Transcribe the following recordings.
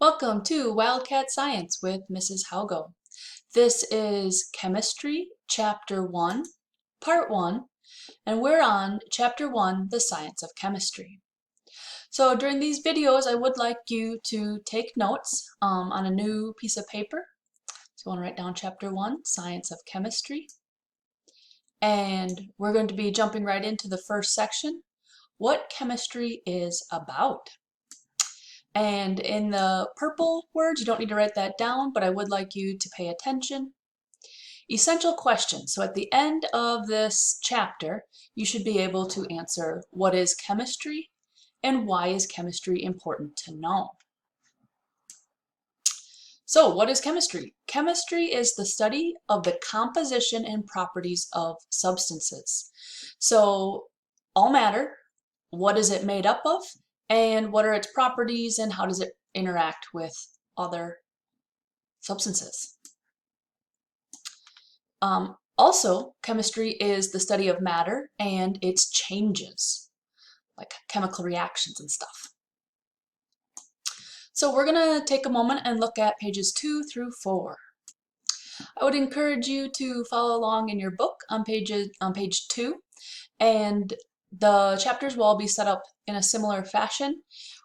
Welcome to Wildcat Science with Mrs. Haugo. This is Chemistry, Chapter 1, Part 1, and we're on Chapter 1, The Science of Chemistry. So during these videos, I would like you to take notes on a new piece of paper. So you want to write down Chapter 1, Science of Chemistry. And we're going to be jumping right into the first section, what chemistry is about. And in the purple words, you don't need to write that down, but I would like you to pay attention. Essential questions. So at the end of this chapter, you should be able to answer what is chemistry and why is chemistry important to know. So what is chemistry? Chemistry is the study of the composition and properties of substances. So all matter, what is it made up of, and what are its properties and how does it interact with other substances. Also, chemistry is the study of matter and its changes, like chemical reactions and stuff. So we're going to take a moment and look at pages 2 through 4. I would encourage you to follow along in your book on page 2, and the chapters will all be set up in a similar fashion,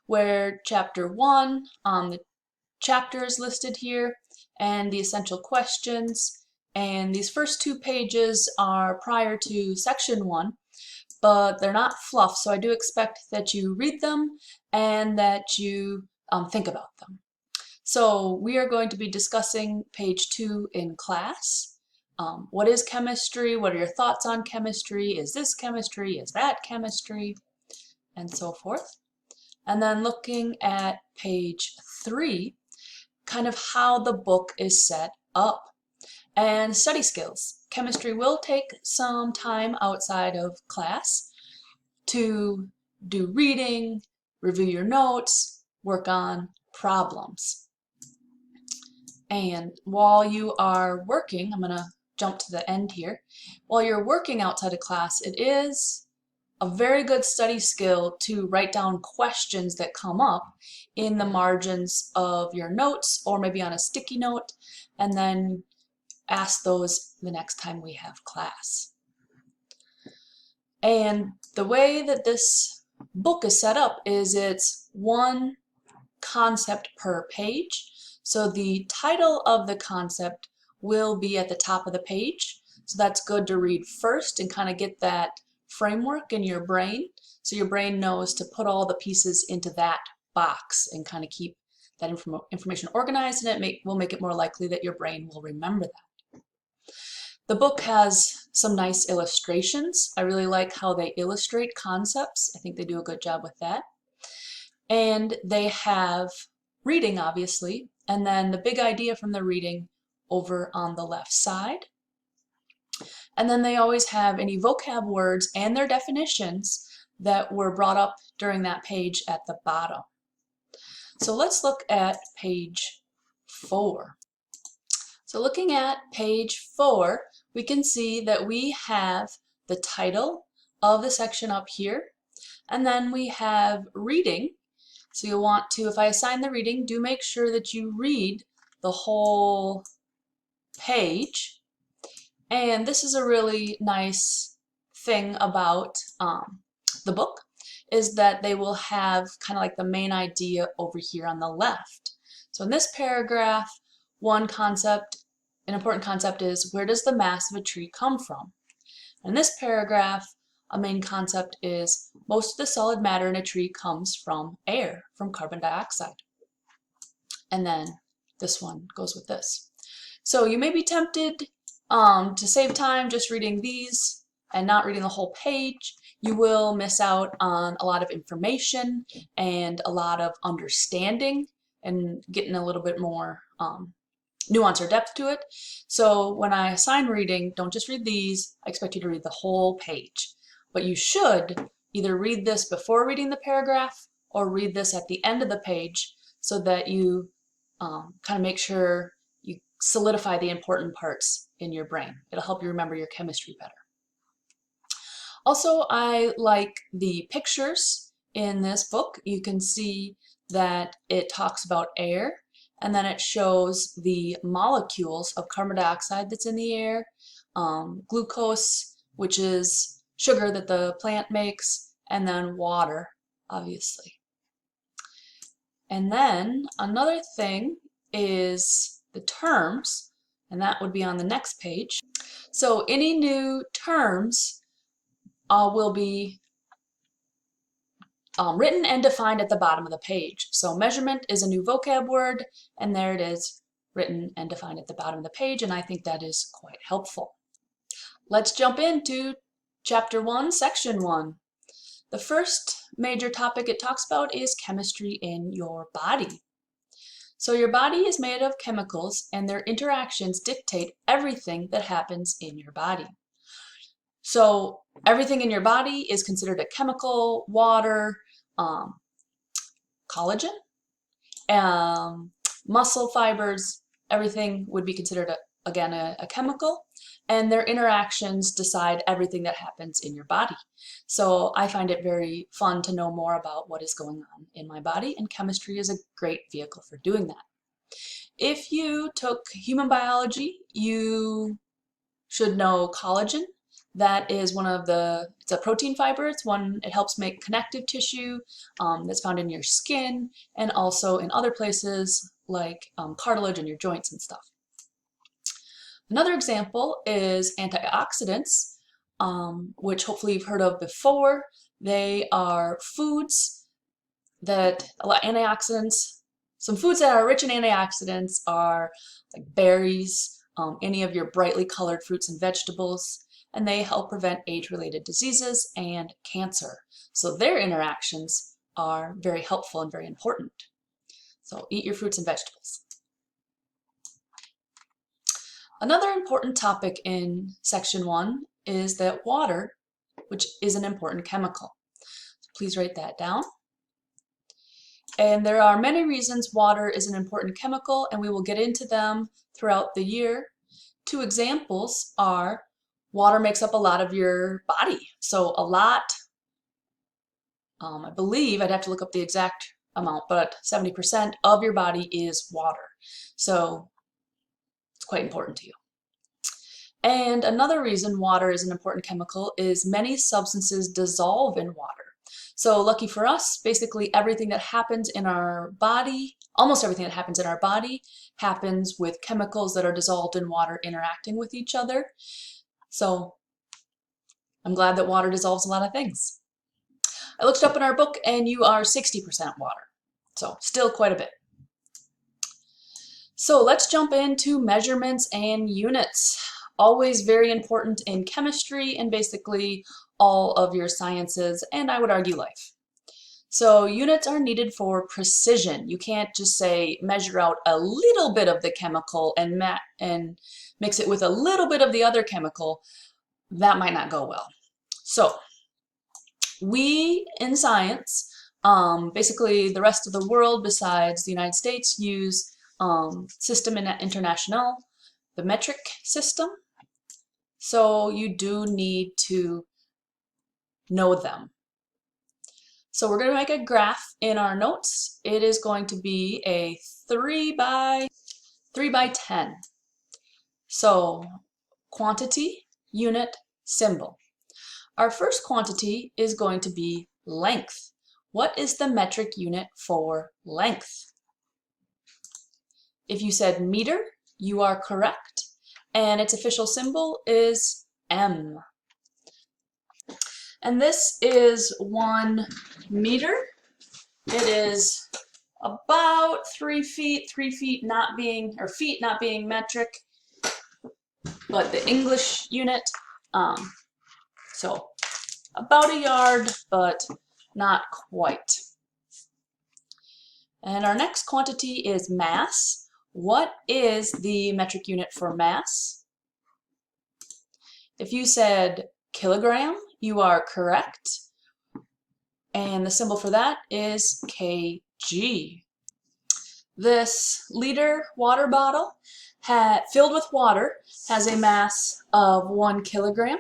where chapter 1, the chapter is listed here, and the essential questions, and these first 2 pages are prior to section 1, but they're not fluff, so I do expect that you read them and that you think about them. So we are going to be discussing page 2 in class. What is chemistry? What are your thoughts on chemistry? Is this chemistry? Is that chemistry? And so forth. And then looking at page 3, kind of how the book is set up. And study skills. Chemistry will take some time outside of class to do reading, review your notes, work on problems. And while you are working, I'm going to jump to the end here. While you're working outside of class, it is a very good study skill to write down questions that come up in the margins of your notes or maybe on a sticky note, and then ask those the next time we have class. And the way that this book is set up is it's one concept per page. So the title of the concept will be at the top of the page. So that's good to read first and kind of get that framework in your brain. So your brain knows to put all the pieces into that box and kind of keep that information organized, and it will make it more likely that your brain will remember that. The book has some nice illustrations. I really like how they illustrate concepts. I think they do a good job with that. And they have reading, obviously, and then the big idea from the reading over on the left side. And then they always have any vocab words and their definitions that were brought up during that page at the bottom. So let's look at page 4. So looking at page 4, we can see that we have the title of the section up here, and then we have reading. So you'll want to, if I assign the reading, do make sure that you read the whole page. And this is a really nice thing about the book, is that they will have kind of like the main idea over here on the left. So in this paragraph, one concept, an important concept is, where does the mass of a tree come from? In this paragraph, a main concept is, most of the solid matter in a tree comes from air, from carbon dioxide. And then this one goes with this. So you may be tempted to save time just reading these and not reading the whole page. You will miss out on a lot of information and a lot of understanding and getting a little bit more nuance or depth to it. So when I assign reading, don't just read these. I expect you to read the whole page. But you should either read this before reading the paragraph or read this at the end of the page so that you kind of make sure you solidify the important parts in your brain. It'll help you remember your chemistry better. Also, I like the pictures in this book, you can see that it talks about air, and then it shows the molecules of carbon dioxide that's in the air, glucose, which is sugar that the plant makes, and then water, obviously. And then another thing is the terms, and that would be on the next page. So any new terms will be written and defined at the bottom of the page. So measurement is a new vocab word, and there it is, written and defined at the bottom of the page, and I think that is quite helpful. Let's jump into Chapter 1, Section 1. The first major topic it talks about is chemistry in your body. So your body is made of chemicals, and their interactions dictate everything that happens in your body. So everything in your body is considered a chemical: water, collagen, muscle fibers, everything would be considered, again, a chemical, and their interactions decide everything that happens in your body. So I find it very fun to know more about what is going on in my body, and chemistry is a great vehicle for doing that. If you took human biology, you should know collagen. That is it's a protein fiber. It helps make connective tissue that's found in your skin and also in other places like cartilage in your joints and stuff. Another example is antioxidants, which hopefully you've heard of before. They are foods that some foods that are rich in antioxidants are like berries, any of your brightly colored fruits and vegetables, and they help prevent age-related diseases and cancer. So their interactions are very helpful and very important. So eat your fruits and vegetables. Another important topic in Section 1 is that water, which is an important chemical. So please write that down. And there are many reasons water is an important chemical, and we will get into them throughout the year. Two examples are water makes up a lot of your body. So a lot, I believe, I'd have to look up the exact amount, but 70% of your body is water. So it's quite important to you. And another reason water is an important chemical is many substances dissolve in water. So lucky for us, basically everything that happens in our body, almost everything that happens in our body, happens with chemicals that are dissolved in water interacting with each other. So I'm glad that water dissolves a lot of things. I looked up in our book, and you are 60% water. So still quite a bit. So let's jump into measurements and units. Always very important in chemistry and basically all of your sciences, and I would argue life. So units are needed for precision. You can't just say measure out a little bit of the chemical and mix it with a little bit of the other chemical. That might not go well. So we in science, basically the rest of the world besides the United States, use System International, the metric system. So you do need to know them. So we're going to make a graph in our notes. It is going to be a 3 by 10. So quantity, unit, symbol. Our first quantity is going to be length. What is the metric unit for length? If you said meter, you are correct, and its official symbol is M. And this is 1 meter. It is about 3 feet, feet not being metric, but the English unit. So about a yard, but not quite. And our next quantity is mass. What is the metric unit for mass? If you said kilogram, you are correct. And the symbol for that is kg. This liter water bottle filled with water has a mass of 1 kilogram,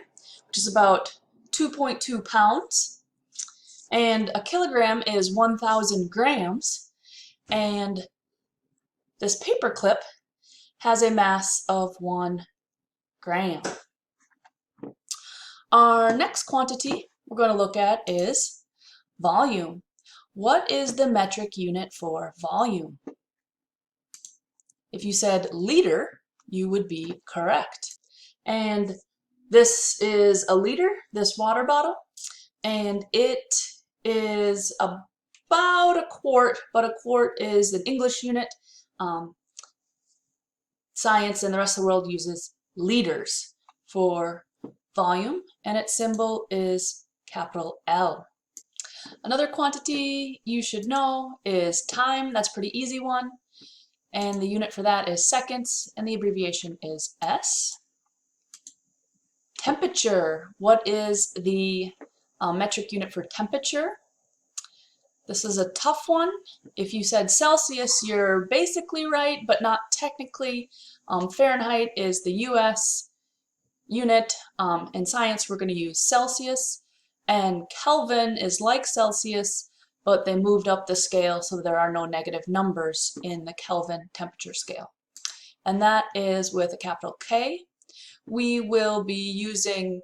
which is about 2.2 pounds. And a kilogram is 1,000 grams, and this paper clip has a mass of 1 gram. Our next quantity we're going to look at is volume. What is the metric unit for volume? If you said liter, you would be correct. And this is a liter, this water bottle, and it is about a quart, but a quart is an English unit. Science and the rest of the world uses liters for volume, and its symbol is capital L. Another quantity you should know is time. That's a pretty easy one. And the unit for that is seconds, and the abbreviation is S. Temperature. What is the metric unit for temperature? This is a tough one. If you said Celsius, you're basically right, but not technically. Fahrenheit is the US unit. In science, we're going to use Celsius. And Kelvin is like Celsius, but they moved up the scale so there are no negative numbers in the Kelvin temperature scale. And that is with a capital K. We will be using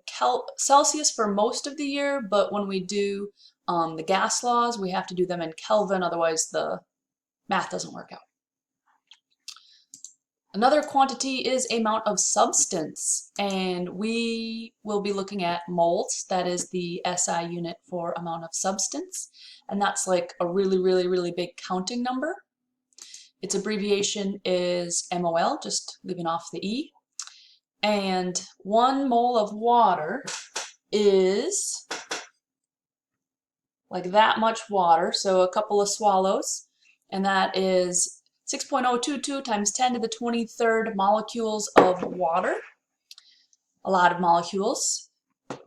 Celsius for most of the year, but when we do the gas laws, we have to do them in Kelvin, otherwise the math doesn't work out. Another quantity is amount of substance, and we will be looking at moles. That is the SI unit for amount of substance, and that's like a really, really, really big counting number. Its abbreviation is MOL, just leaving off the E. And 1 mole of water is like that much water, so a couple of swallows, and that is 6.022 times 10 to the 23rd molecules of water. A lot of molecules,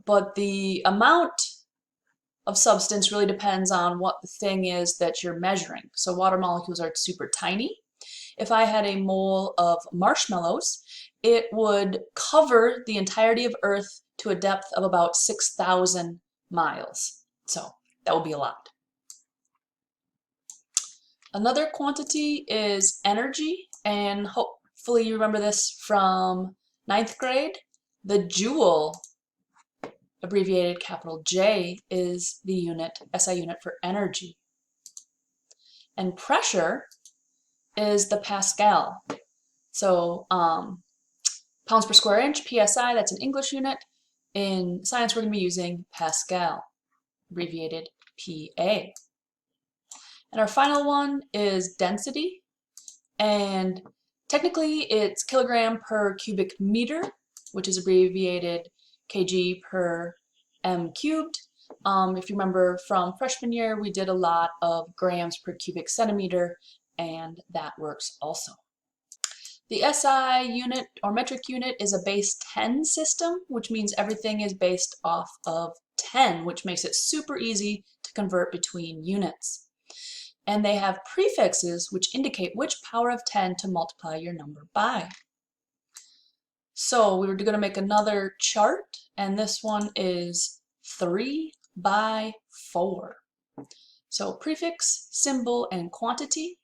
but the amount of substance really depends on what the thing is that you're measuring. So water molecules are super tiny. If I had a mole of marshmallows, it would cover the entirety of Earth to a depth of about 6,000 miles. So that would be a lot. Another quantity is energy, and hopefully you remember this from 9th grade. The joule, abbreviated capital J, is the unit, SI unit for energy. And pressure is the Pascal. So pounds per square inch, PSI, that's an English unit. In science, we're going to be using Pascal, abbreviated PA. And our final one is density, and technically it's kilogram per cubic meter, which is abbreviated kg per m cubed. If you remember from freshman year, we did a lot of grams per cubic centimeter, and that works also. The SI unit or metric unit is a base 10 system, which means everything is based off of 10, which makes it super easy to convert between units. And they have prefixes which indicate which power of 10 to multiply your number by. So we're going to make another chart, and this one is 3 by 4. So prefix, symbol, and quantity.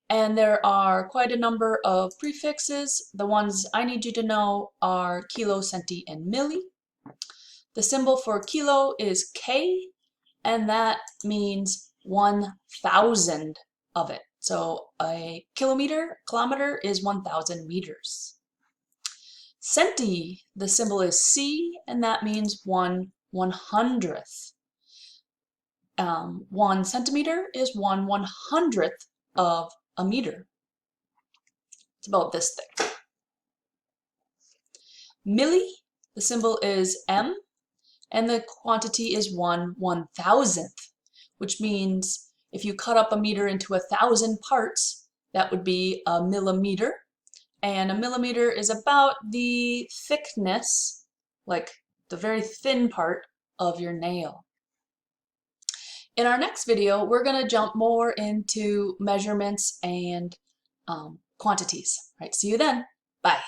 And there are quite a number of prefixes. The ones I need you to know are kilo, centi, and milli. The symbol for kilo is K, and that means 1,000 of it. So a kilometer is 1,000 meters. Centi, the symbol is C, and that means 1/100th. 1 centimeter is 1/100th of a meter. It's about this thick. Milli, the symbol is M, and the quantity is 1/1000th, which means if you cut up a meter into 1,000 parts, that would be a millimeter. And a millimeter is about the thickness, like the very thin part of your nail. In our next video, we're going to jump more into measurements and quantities. All right, see you then. Bye.